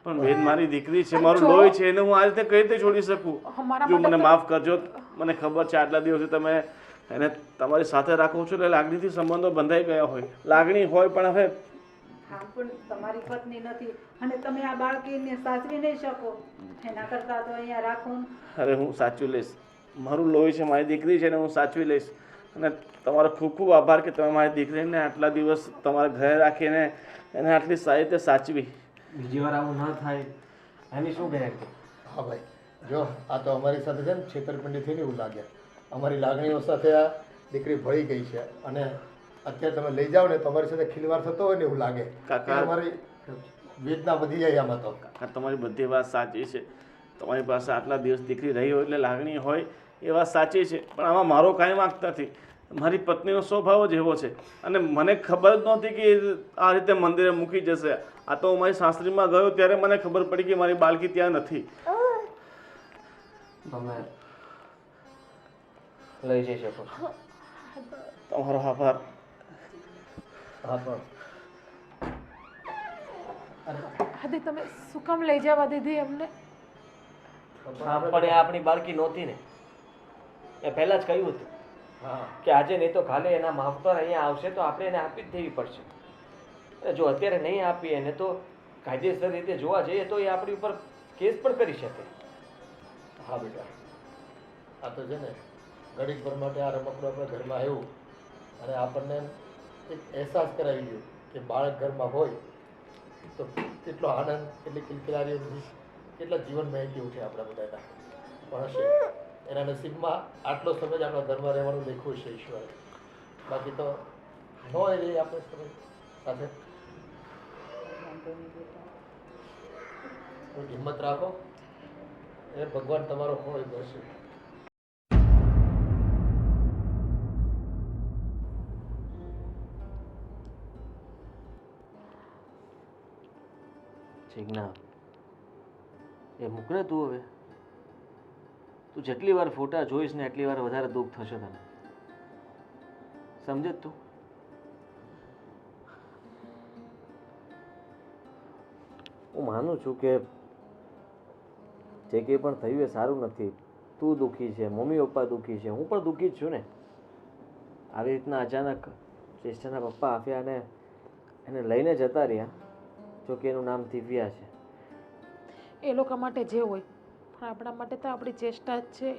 પણ બેન મારી દીકરી છે, મારું લોહી છે, એને હું આ રીતે કઈ રીતે છોડી શકું? અમારા જો માટે મને માફ કરજો. મને ખબર છે આટલા દિવસથી તમે એને તમારી સાથે રાખો છો એટલે લાગણીથી સંબંધો બંધાઈ ગયા હોય, લાગણી હોય, પણ હવે હા પણ તમારી પત્ની નથી અને તમે આ બાળકીને સાચવી નહીં શકો. એના કરતાં તો અહીંયા રાખો ને. અરે હું સાચવી લઈશ. મારું લોહી છે, મારી દીકરી છે ને હું સાચવી લઈશ. અને તમારો ખૂબ ખૂબ આભાર કે તમે મારી દીકરીને આટલા દિવસ તમારા ઘરે રાખીને એને આટલી સારી રીતે સાચવી. બીજી વાર આવું ન થાય એની શું ગેરંટી? હા ભાઈ, જો આ તો અમારી સાથે છે ને છેતરપિંડી થઈને એવું લાગે. અમારી લાગણીઓ સાથે આ દીકરી ભળી ગઈ છે અને અત્યારે તમે લઈ જાઓ ને તો અમારી સાથે ખિલવાડ થતો હોય ને એવું લાગે. કાકા. અમારી વેદના વધી જાય આમાં તો. આ તમારી બધી વાત સાચી છે. તમારી પાસે આટલા દિવસ દીકરી રહી હોય એટલે લાગણી હોય એ વાત સાચી છે, પણ આમાં મારો કાંઈ વાંક નથી. મારી પત્નીનો સ્વભાવ જ એવો છે અને મને ખબર જ નહોતી કે આ રીતે મંદિરે મૂકી જશે. આ તો હું મારી સાસરીમાં ગયો ત્યારે મને ખબર પડી કે મારી બાળકી ત્યાં નથી. તમે લઈ જઈ શકો છો. તમારો આભાર. હા પણ આદિ તમે શું કામ લઈ જવા દીધી એમને? પણ એ આપણી બાળકી નહોતી ને. એ પહેલા જ કહ્યું હતું હા કે આજે નહીં તો કાલે એના માવતર અહીંયા આવશે તો આપણે એને આપી જ દેવી પડશે. અને જો અત્યારે નહીં આપીએ એને તો કાયદેસર રીતે જોવા જઈએ તો એ આપણી ઉપર કેસ પણ કરી શકે. હા બેટા, આ તો છે ને ઘડીક ભર માટે આ રમકડું આપણે ઘરમાં આવ્યું અને આપણને એક અહેસાસ કરાવી ગયો કે બાળક ઘરમાં હોય તો કેટલો આનંદ, કેટલી કિલકિલારીઓ બધી, કેટલા જીવન મહેકી ઉઠે આપણા બધાના. પણ હશે એના નસીબમાં આટલો સમય જ આપણા ઘરમાં રહેવાનું લખ્યું છે ઈશ્વરે. બાકી તો ન હોય એ આપણે સમય સાથે. થોડી હિંમત રાખો, એ ભગવાન તમારો હોય કરશે. જિજ્ઞા, એ મૂક ને તું હવે. તું જેટલી વાર ફોટા જોઈશ ને એટલી વાર વધારે દુઃખ થશે તને. સમજે તું? હું માનું છું કે જે કંઈ પણ થયું એ સારું નથી. તું દુઃખી છે, મમ્મી પપ્પા દુઃખી છે, હું પણ દુઃખી જ છું ને. આવી રીતના અચાનક ચેષ્ટાના પપ્પા આવ્યા અને એને લઈને જતા રહ્યા. જો કે એનું નામ દિવ્યા છે. એ લોકો માટે જે હોય, પણ આપણા માટે તો આપણી ચેષ્ટા જ છે.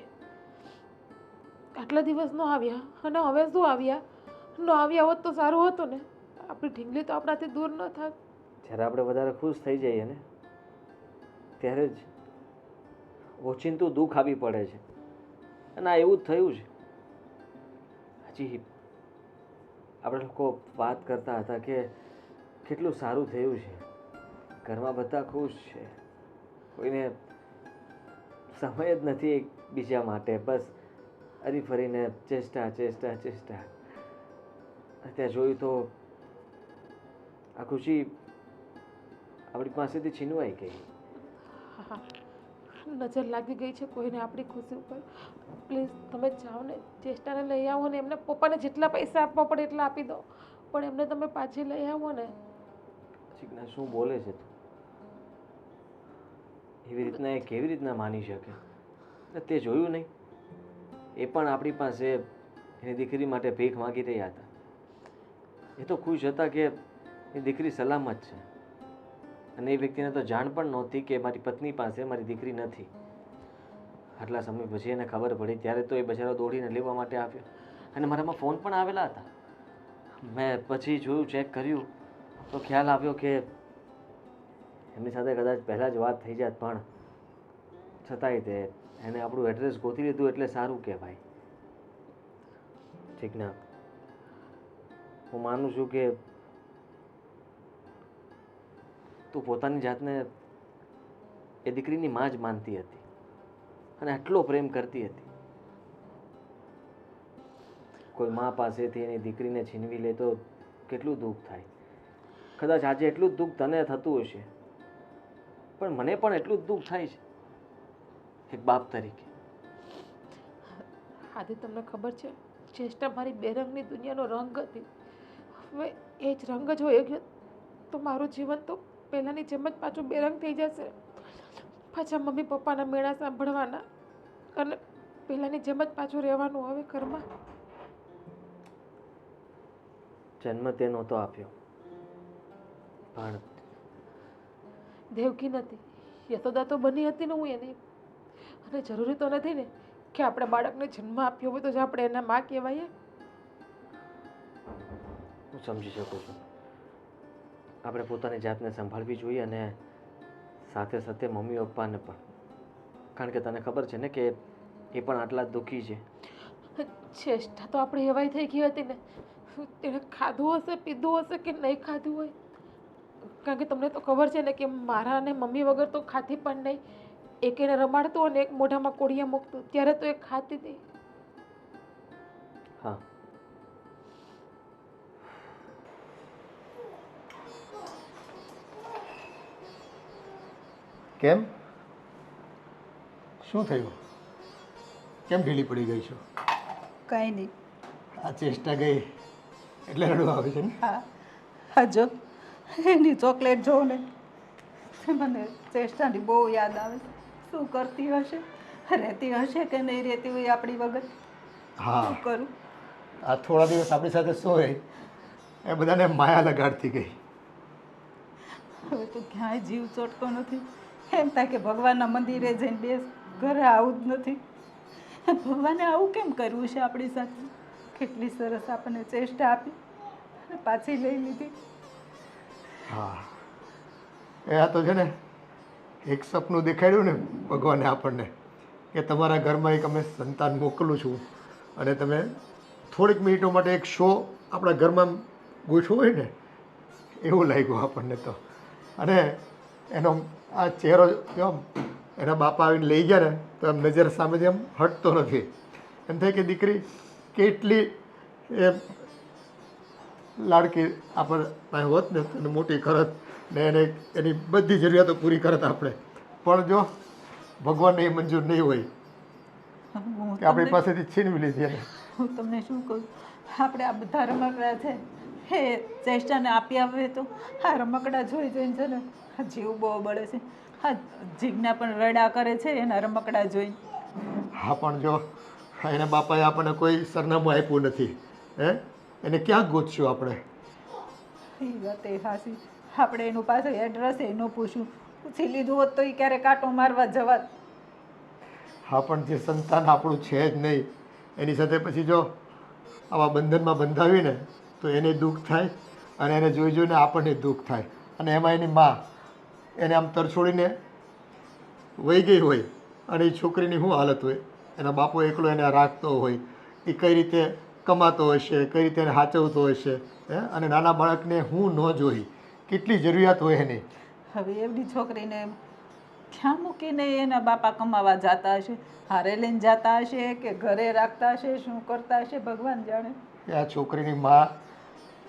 આટલા દિવસ ન આવ્યા અને હવે શું આવ્યા? ન આવ્યા હોત તો સારું હતું ને. આપણી ઢીંગલી તો આપણાથી દૂર ન થાત. જ્યારે આપણે વધારે ખુશ થઈ જઈએ ને ત્યારે જ ઓચિંતું દુઃખ આવી પડે છે. અને આ એવું જ થયું છે. હજી આપણે લોકો વાત કરતા હતા કે કેટલું સારું થયું છે, ઘરમાં બધા ખુશ છે, કોઈને સમય જ નથી એકબીજા માટે, બસ હરી ફરીને ચેષ્ટા ચેષ્ટા ચેષ્ટા. ત્યાં જોયું તો આ ખુશી આપણી પાસેથી છીનવાઈ ગઈ. હા, નજર લાગી ગઈ છે કોઈને આપણી ખુશી ઉપર. પ્લીઝ તમે જાઓ ને, ચેષ્ટાને લઈ આવો ને. એમને પપ્પાને જેટલા પૈસા આપવા પડે એટલા આપી દો, પણ એમને તમે પાછી લઈ આવો ને. ચિકના, શું બોલે છે તું? એવી રીતના એ કેવી રીતના માની શકે? તે જોયું નહીં? એ પણ આપણી પાસે એની દીકરી માટે ભીખ માગી રહ્યા હતા. એ તો ખુશ હતા કે એ દીકરી સલામત છે. અને એ વ્યક્તિને તો જાણ પણ નહોતી કે મારી પત્ની પાસે મારી દીકરી નથી. આટલા સમય પછી એને ખબર પડી ત્યારે તો એ બચારો દોડીને લેવા માટે આવ્યો. અને મારામાં ફોન પણ આવેલા હતા. મેં પછી જોયું, ચેક કર્યું તો ખ્યાલ આવ્યો કે એમની સાથે કદાચ પહેલાં જ વાત થઈ જાત, પણ છતાંય તે એને આપણું એડ્રેસ ગોતી લીધું એટલે સારું કહેવાય. ઠીક ના, હું માનું છું કે તું પોતાની જાતને એ દીકરીની માં જ માનતી હતી અને આટલો પ્રેમ કરતી હતી. કોઈ મા પાસેથી એની દીકરીને છીનવી લે તો કેટલું દુઃખ થાય. કદાચ આજે એટલું જ દુઃખ તને થતું હશે, પણ મને પણ એટલું જ દુઃખ થાય છે એક બાપ તરીકે. આદિ તમને ખબર છે, ચેષ્ટા મારી બેરંગની દુનિયાનો રંગ હતી. હવે એ જ રંગ જો એ ગયો તો મારું જીવન તો પહેલાંની જેમ જ પાછું બેરંગ થઈ જશે. પાછા મમ્મી પપ્પાના મેળા સાંભળવાના અને પહેલાંની જેમ જ પાછું રહેવાનું હવે ઘરમાં. જન્મ તે નહોતો આપ્યો, પણ દેવકી નથી, યશોદા તો બની હતી ને હું એની. અને જરૂરી તો નથી ને કે આપણે બાળકને જન્મ આપ્યો હોય તો જ આપણે એના માં કહેવાય. હું સમજી શકું છું. આપણે પોતાની જાતને સંભાળવી જોઈએ અને સાથે સાથે મમ્મી પપ્પાને પણ. કારણ કે તને ખબર છે ને કે એ પણ આટલા જ દુઃખી છે. ચેષ્ટા તો આપણે એવાય થઈ ગઈ હતી ને, તેણે ખાધું હશે, પીધું હશે કે નહીં ખાધું હોય. કારણ કે તમને તો ખબર છે ને કે મારા અને મમ્મી વગર તો ખાતી પણ નહીં. એક એને રમાડતું અને એક મોઢામાં કોળિયા મૂકતું, ત્યારે તો એ ખાતી હતી. હા, કેમ? શું થયું? કેમ ઢીલી પડી ગઈ છો? કાંઈ નહીં. આ ચેષ્ટા ગઈ એટલે રડવું આવે છે ને? હા હા, જો એની ચોકલેટ જો ને મને ચેષ્ટાની બહુ યાદ આવે. શું કરતી હશે, રહેતી હશે કે નહીં રહેતી હોય આપણી વગર. હા, શું કરું? આ થોડા દિવસ આપણી સાથે સોય એ બધાને માયા લગાડતી ગઈ. હવે તો ક્યાંય જીવ ચોટતો નથી. એમ થાય કે ભગવાનના મંદિરે જઈને બેસ, ઘરે આવું જ નથી. ભગવાને આવું કેમ કરવું છે આપણી સાથે? કેટલી સરસ આપણને ચેષ્ટા આપી અને પાછી લઈ લીધી. હા, એ આ તો છે ને એક સપનું દેખાડ્યું ને ભગવાને આપણને કે તમારા ઘરમાં એક અમે સંતાન મોકલું છું અને તમે થોડીક મિનિટો માટે એક શો આપણા ઘરમાં ગોઠવો હોય ને એવું લાગ્યું આપણને તો. અને એનો આ ચહેરો કેમ એના બાપા આવીને લઈ ગયા ને તો એમ નજર સામેથી એમ હટતો નથી. એમ થાય કે દીકરી કેટલી એ લાડકી આપણે પાસે હોત ને એને મોટી કરત ને એને એની બધી જરૂરિયાતો પૂરી કરત આપણે. પણ જો ભગવાનને એ મંજૂર નહીં હોય કે આપણી પાસેથી છીનવી લીધી એને. હું તમને શું કહું, આપણે આ બધા રમકડા છે એ ચેષ્ટાને આપી આવે તો આ રમકડા જોઈ જોઈને છે ને જીવ બહુ બળે છે. હા, જીજ્ઞા પણ રડા કરે છે એના રમકડા જોઈને. હા, પણ જો એના બાપાએ આપણને કોઈ સરનામું આપ્યું નથી. હે, એને ક્યાં ગોતશું આપણે? એ વાત એ હાસી. આપણે એનું પાછું એડ્રેસ એ ન પૂછ્યું, પૂછી લીધું હોત તો એ ક્યારે કાંટો મારવા જવાત. હા, પણ જે સંતાન આપણું છે જ નહીં એની સાથે પછી જો આવા બંધનમાં બંધાવીને તો એને દુઃખ થાય અને એને જોઈ જોઈને આપણને દુઃખ થાય. અને એમાં એની મા એને આમ તરછોડીને વહી ગઈ હોય અને એ છોકરીની શું હાલત હોય, એના બાપો એકલો એને રાખતો હોય, એ કઈ રીતે કમાતો હશે, કઈ રીતે એને સાચવતો હશે. હે, અને નાના બાળકને હું ન જોઈ કેટલી જરૂરિયાત હોય એની. હવે એવડી છોકરીને ક્યાં મૂકીને એના બાપા કમાવા જતા હશે? હારે લઈને જતા હશે કે ઘરે રાખતા હશે? શું કરતા હશે ભગવાન જાણે. કે આ છોકરીની મા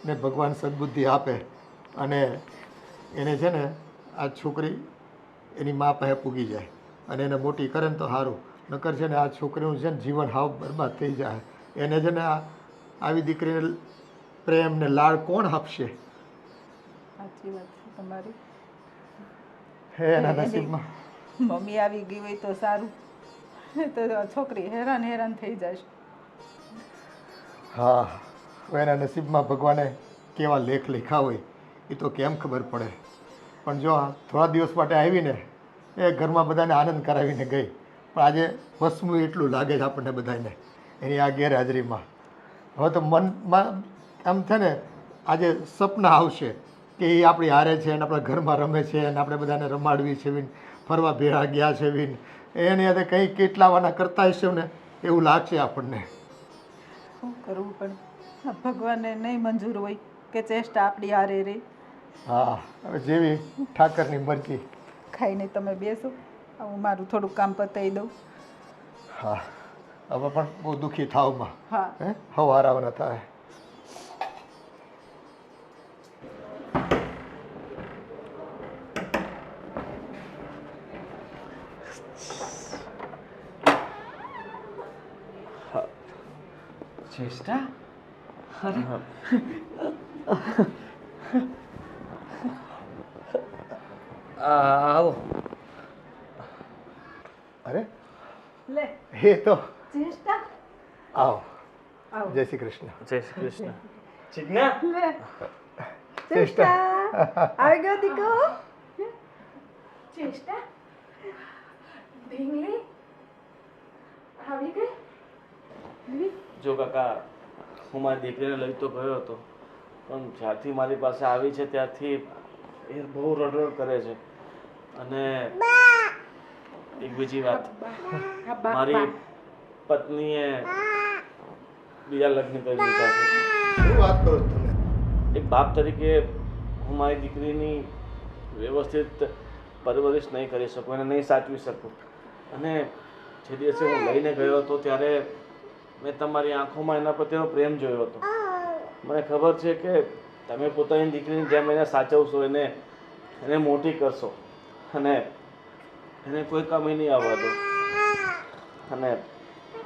ને ભગવાન સદબુદ્ધિ આપે અને એને છે ને આ છોકરી એની મા પાસે પૂગી જાય અને એને મોટી કરે ને તો સારું. નકર છે ને આ છોકરીનું છે ને જીવન હાવ બરબાદ થઈ જાય. એને છે ને આવી દીકરીને પ્રેમ ને લાડ કોણ આપશે? સાચી વાત છે તમારી. હે એના નસીબમાં. મમ્મી આવી ગઈ હોય તો સારું, તો આ છોકરી હેરાન હેરાન થઈ જશે. હા, હવે એના નસીબમાં ભગવાને કેવા લેખ લખ્યા હોય એ તો કેમ ખબર પડે. પણ જો આ થોડા દિવસ માટે આવીને એ ઘરમાં બધાને આનંદ કરાવીને ગઈ, પણ આજે વસમું એટલું લાગે છે આપણને બધાને એની આ ગેરહાજરીમાં. હવે તો મનમાં એમ છે ને આજે સપના આવશે કે એ આપણી હારે છે અને આપણા ઘરમાં રમે છે અને આપણે બધાને રમાડવી છે વિન, ફરવા ભેળા ગયા છે વિન, એની સાથે કંઈ કેટલા વાના કરતા હશે ને એવું લાગશે આપણને. શું કરવું પણ ભગવાનને નહીં મંજૂર હોય કે ચેષ્ટા આપણી હારે રહી. હા, હવે જેવી ઠાકરની મરજી. ખાઈને તમે બેસો, હું મારું થોડુંક કામ પતાવી દઉં. હા, હવે પણ બહુ દુઃખી થાવમાં. હા. હે, હવારાવાના થાય. ચેષ્ટા આવો અરે લે એ તો ચેષ્ટા આવો આવો. જય શ્રી કૃષ્ણ. જય શ્રી કૃષ્ણ. ચિજ્ઞા લે ચેષ્ટા. આવી ગયો દીકરો ચેષ્ટા ઢીંગલી આવી ગઈ જો કાકા હું મારી દીકરીને લઈ તો ગયો હતો પણ જ્યારથી મારી પાસે આવી છે ત્યારથી એ બહુ રડરડ કરે છે અને એક બીજી વાત મારી પત્નીએ બીજા લગ્ન કરી દીધા છે. શું વાત કરો છો તમે? એક બાપ તરીકે હું મારી દીકરીની વ્યવસ્થિત પરવરિશ નહીં કરી શકું એને નહીં સાચવી શકું અને જે દિવસે હું લઈને ગયો હતો ત્યારે મેં તમારી આંખોમાં એના પ્રત્યેનો પ્રેમ જોયો હતો. મને ખબર છે કે તમે પોતાની દીકરીની જેમ એને સાચવશો એને મોટી કરશો અને એને કોઈ કમી નહીં આવવા દો. અને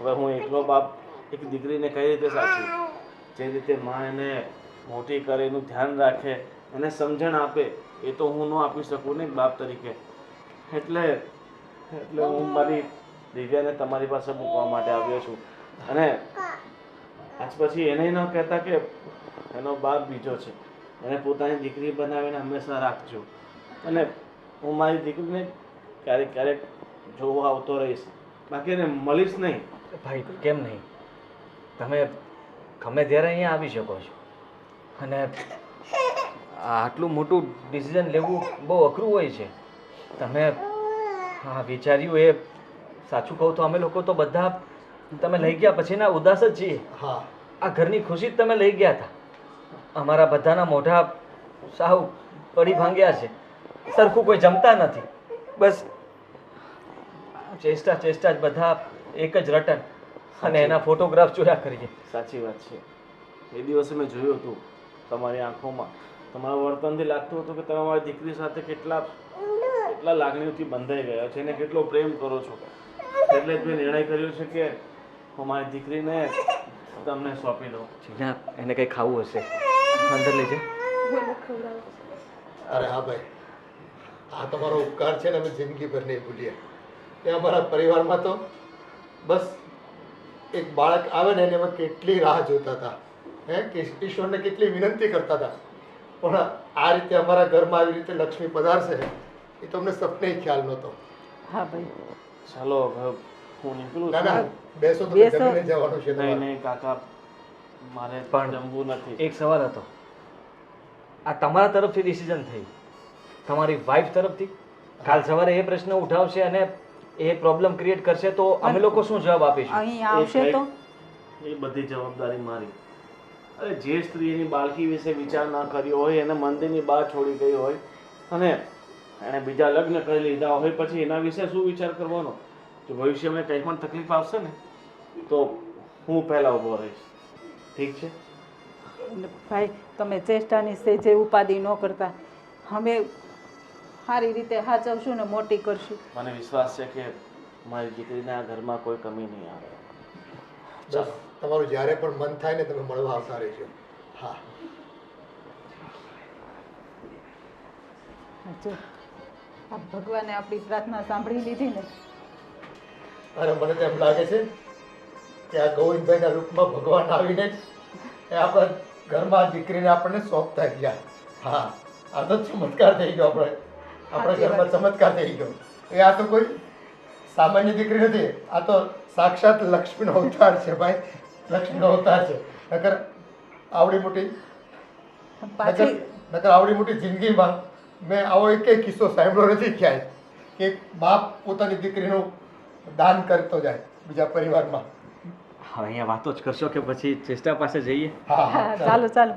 હવે હું એકલો બાપ એક દીકરીને કઈ રીતે સાચવું? જે રીતે માં એને મોટી કરે એનું ધ્યાન રાખે એને સમજણ આપે એ તો હું ન આપી શકું ને એક બાપ તરીકે. એટલે હું મારી દિવ્યાને તમારી પાસે મૂકવા માટે આવ્યો છું અને આજ પછી એને ન કહેતા કે એનો બાપ બીજો છે. એને પોતાની દીકરી બનાવીને હંમેશા રાખજો અને હું મારી દીકરીને ક્યારેક ક્યારેક જોવા આવતો રહીશ, બાકી એને મળીશ નહીં. ભાઈ કેમ નહીં, તમે ગમે ત્યારે અહીંયા આવી શકો છો અને આટલું મોટું ડિસિઝન લેવું બહુ અઘરું હોય છે. તમે હા વિચાર્યું એ સાચું કહું તો અમે લોકો તો બધા તમે લઈ ગયા પછીના ઉદાસ જ છીએ. હા આ ઘરની ખુશી જ તમે લઈ ગયા હતા. અમારા બધાના મોઢા સાવ પડી ભાંગ્યા છે, સરખું કોઈ જમતા નથી. બસ ચેષ્ટા જ બધા એક જ રટન અને એના ફોટોગ્રાફ જોયા કરીએ. સાચી વાત છે. એ દિવસે મેં જોયું હતું તમારી આંખોમાં તમારા વર્તનથી લાગતું હતું કે તમે મારી દીકરી સાથે કેટલા લાગણીઓથી બંધાઈ ગયા છો, એને કેટલો પ્રેમ કરો છો. એટલે જ મેં નિર્ણય કર્યો છે કે હું મારી દીકરીને તમને સોંપી દઉં. જીના એને કંઈ ખાવું હશે અંદર લઈ જાઓ. અરે હા ભાઈ, આ તમારો ઉપકાર છે ને અમે જિંદગીભર નહીં ભૂલીએ. એ અમારા પરિવારમાં તો બસ એક બાળક આવે ને એને અમે કેટલી રાહ જોતા હતા, કે ઈશ્વરને કેટલી વિનંતી કરતા હતા, પણ આ રીતે અમારા ઘરમાં આવી રીતે લક્ષ્મી પધારશે એ તો અમને સપને ખ્યાલ નહોતો. હા ભાઈ ચાલો હવે હું નીકળું ના છું. ના બેસો તો બેસો. જમીને જવાનું છે નહીં તમારે. નહીં કાકા, મારે પણ જમવું નથી. એક સવાલ હતો, આ તમારા તરફથી ડિસિઝન થઈ, તમારી વાઈફ તરફથી કાલ સવારે એ પ્રશ્ન ઉઠાવશે અને એ પ્રોબ્લેમ ક્રિએટ કરશે તો અમે લોકો શું જવાબ આપીશું? અહીં આવશે તો એ બધી જવાબદારી મારી. અરે જે સ્ત્રી એની બાળકી વિશે વિચાર ના કર્યો હોય, એને મંદિરની બહાર છોડી ગઈ હોય અને એણે બીજા લગ્ન કરી લીધા હોય, પછી એના વિશે શું વિચાર કરવાનો? જો ભવિષ્યમાં કંઈ પણ તકલીફ આવશે ને તો હું પહેલાં ઊભો રહીશ. ઠીક છે? ભાઈ તમે ચેષ્ટાની સેજે ઉપાધિ ન કરતા, અમે સારી રીતે સાચવશું ને મોટી કરશું. મને વિશ્વાસ છે કે મારી દીકરીને આ ઘરમાં કોઈ કમી નહીં આવે. બસ તમારું જ્યારે પણ મન થાય ને તમે મળવા આવતા રહેજો. હા જો આ ભગવાને આપણી પ્રાર્થના સાંભળી લીધી ને. અને મને તો એમ લાગે છે કે આ ગોવિંદભાઈના રૂપમાં ભગવાન આવીને જ એ આપણા ઘરમાં દીકરીને આપણને સોંપતા ગયા. હા આ તો ચમત્કાર થઈ ગયો, આપણા ઘરમાં ચમત્કાર થઈ ગયો. એ આ તો કોઈ સામાન્ય દીકરી નથી, આ તો સાક્ષાત લક્ષ્મીનો અવતાર છે ભાઈ, લક્ષ્મીનો અવતાર છે. નકર આવડી મોટી પાછી નકર આવડી મોટી જિંદગીમાં મેં આવો એક કિસ્સો સાંભળ્યો નથી ક્યાંય કે એક બાપ પોતાની દીકરીનું દાન કરતો જાય બીજા પરિવારમાં. હવે અહીંયા વાતો જ કરશો કે પછી ચેષ્ટા પાસે જઈએ? હા હા ચાલો ચાલો